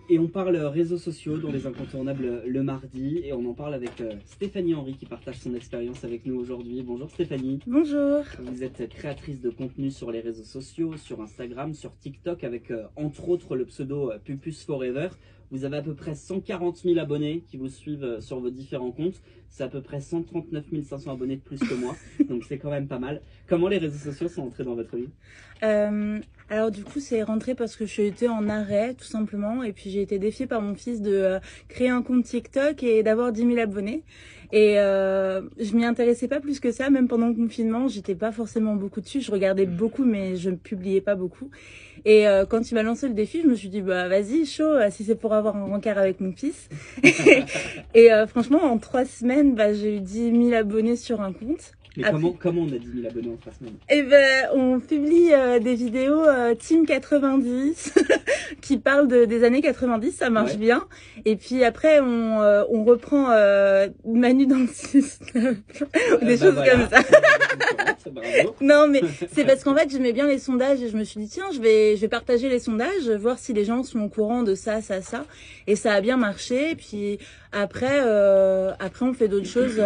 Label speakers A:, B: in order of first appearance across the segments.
A: Et on parle réseaux sociaux dans les incontournables le mardi et on en parle avec Stéphanie Henry qui partage son expérience avec nous aujourd'hui. Bonjour Stéphanie.
B: Bonjour.
A: Vous êtes créatrice de contenu sur les réseaux sociaux, sur Instagram, sur TikTok avec entre autres le pseudo Pupus Forever. Vous avez à peu près 140 000 abonnés qui vous suivent sur vos différents comptes. C'est à peu près 139 500 abonnés de plus que moi, donc c'est quand même pas mal. Comment les réseaux sociaux sont entrés dans votre vie?
B: Alors du coup c'est rentré parce que j'ai été en arrêt tout simplement et puis j'ai été défiée par mon fils de créer un compte TikTok et d'avoir 10 000 abonnés et je m'y intéressais pas plus que ça, même pendant le confinement j'étais pas forcément beaucoup dessus, je regardais beaucoup mais je ne publiais pas beaucoup et quand il m'a lancé le défi je me suis dit bah vas-y chaud si c'est pour avoir un rencard avec mon fils et franchement en 3 semaines bah, j'ai eu 10 000 abonnés sur un compte.
A: Mais comment on a 10 000 abonnés en 3 semaines?
B: Eh ben, on publie des vidéos Team 90 qui parlent des années 90, ça marche bien. Et puis après, on reprend Manu dans le 6, des choses
A: voilà.
B: comme ça.
A: Bravo.
B: Non, mais c'est parce qu'en fait, j'aimais bien les sondages et je me suis dit, tiens, je vais partager les sondages, voir si les gens sont au courant de ça, ça, ça. Et ça a bien marché. Et puis après, on fait d'autres choses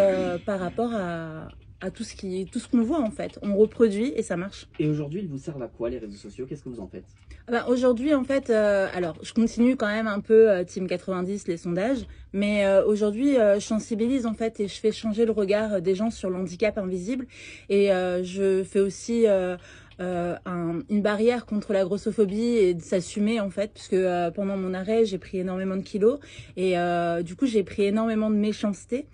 B: par rapport à tout ce qu'on voit en fait. On reproduit et ça marche.
A: Et aujourd'hui, ils vous servent à quoi les réseaux sociaux? Qu'est-ce que vous en faites?
B: Ben, aujourd'hui en fait, alors je continue quand même un peu Team 90, les sondages, mais aujourd'hui je sensibilise en fait et je fais changer le regard des gens sur le handicap invisible et je fais aussi une barrière contre la grossophobie et de s'assumer en fait, puisque pendant mon arrêt j'ai pris énormément de kilos et du coup j'ai pris énormément de méchanceté.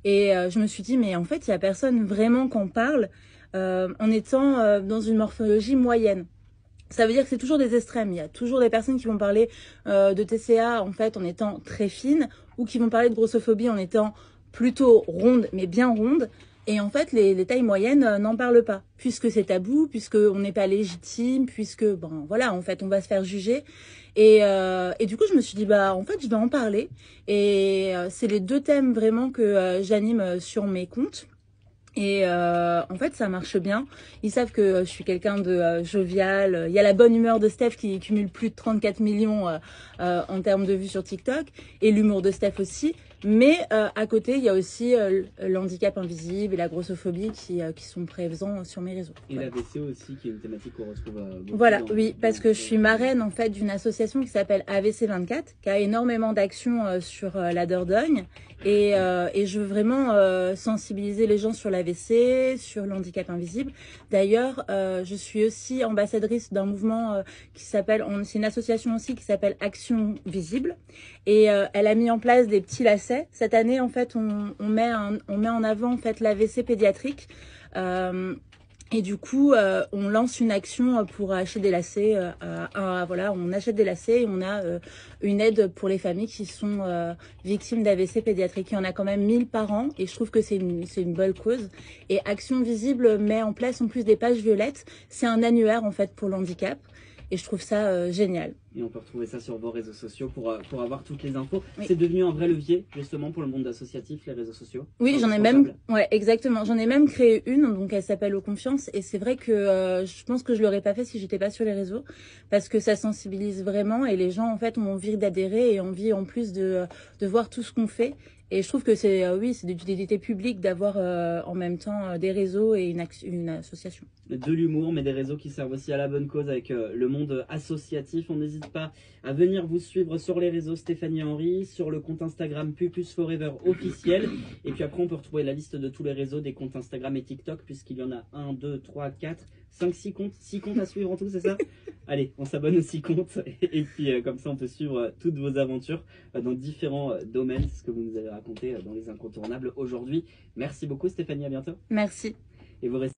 B: Et je me suis dit, mais en fait, il n'y a personne vraiment qui en parle en étant dans une morphologie moyenne. Ça veut dire que c'est toujours des extrêmes. Il y a toujours des personnes qui vont parler de TCA en fait en étant très fine ou qui vont parler de grossophobie en étant plutôt ronde, mais bien ronde. Et en fait, les tailles moyennes n'en parlent pas, puisque c'est tabou, puisqu'on n'est pas légitime, puisque, bon, voilà, en fait, on va se faire juger. Et du coup, je me suis dit, bah, en fait, je vais en parler. Et c'est les deux thèmes vraiment que j'anime sur mes comptes. Et en fait, ça marche bien. Ils savent que je suis quelqu'un de jovial. Il y a la bonne humeur de Steph qui cumule plus de 34 millions en termes de vues sur TikTok. Et l'humour de Steph aussi. Mais à côté, il y a aussi le handicap invisible et la grossophobie qui sont présents sur mes réseaux.
A: Et voilà. L'AVC aussi, qui est une thématique qu'on retrouve beaucoup.
B: Voilà, oui, parce que je suis marraine en fait d'une association qui s'appelle AVC 24, qui a énormément d'actions sur la Dordogne. Et je veux vraiment sensibiliser les gens sur l'AVC, sur le handicap invisible. D'ailleurs, je suis aussi ambassadrice d'un mouvement qui s'appelle, c'est une association aussi qui s'appelle Action Visible. Et elle a mis en place des petits lacets. Cette année, en fait, on met en avant en fait l'AVC pédiatrique. Et du coup, on lance une action pour acheter des lacets. Voilà, on achète des lacets et on a une aide pour les familles qui sont victimes d'AVC pédiatrique. Il y en a quand même 1000 par an et je trouve que c'est une bonne cause. Et Action Visible met en place en plus des pages violettes. C'est un annuaire en fait pour le handicap. Et je trouve ça génial.
A: Et on peut retrouver ça sur vos réseaux sociaux pour avoir toutes les infos. Oui. C'est
B: Oui.
A: devenu un vrai levier, justement, pour le monde associatif, les réseaux sociaux.
B: Oui, j'en ai même, ouais, exactement. J'en ai même créé une, donc elle s'appelle Aux Confiance. Et c'est vrai que je pense que je l'aurais pas fait si j'étais pas sur les réseaux, parce que ça sensibilise vraiment et les gens en fait ont envie d'adhérer et envie en plus de voir tout ce qu'on fait. Et je trouve que c'est oui, c'est d'utilité publique d'avoir en même temps des réseaux et une association.
A: De l'humour, mais des réseaux qui servent aussi à la bonne cause avec le monde associatif. On n'hésite pas à venir vous suivre sur les réseaux Stéphanie Henry, sur le compte Instagram Pupus Forever officiel. Et puis après, on peut retrouver la liste de tous les réseaux, des comptes Instagram et TikTok, puisqu'il y en a 1, 2, 3, 4, 5, 6 comptes. 6 comptes à suivre en tout, c'est ça? Allez, on s'abonne aux 6 comptes. Et puis comme ça, on peut suivre toutes vos aventures dans différents domaines, ce que vous nous avez raconté dans les incontournables aujourd'hui. Merci beaucoup Stéphanie, à bientôt.
B: Merci.
A: Et vous restez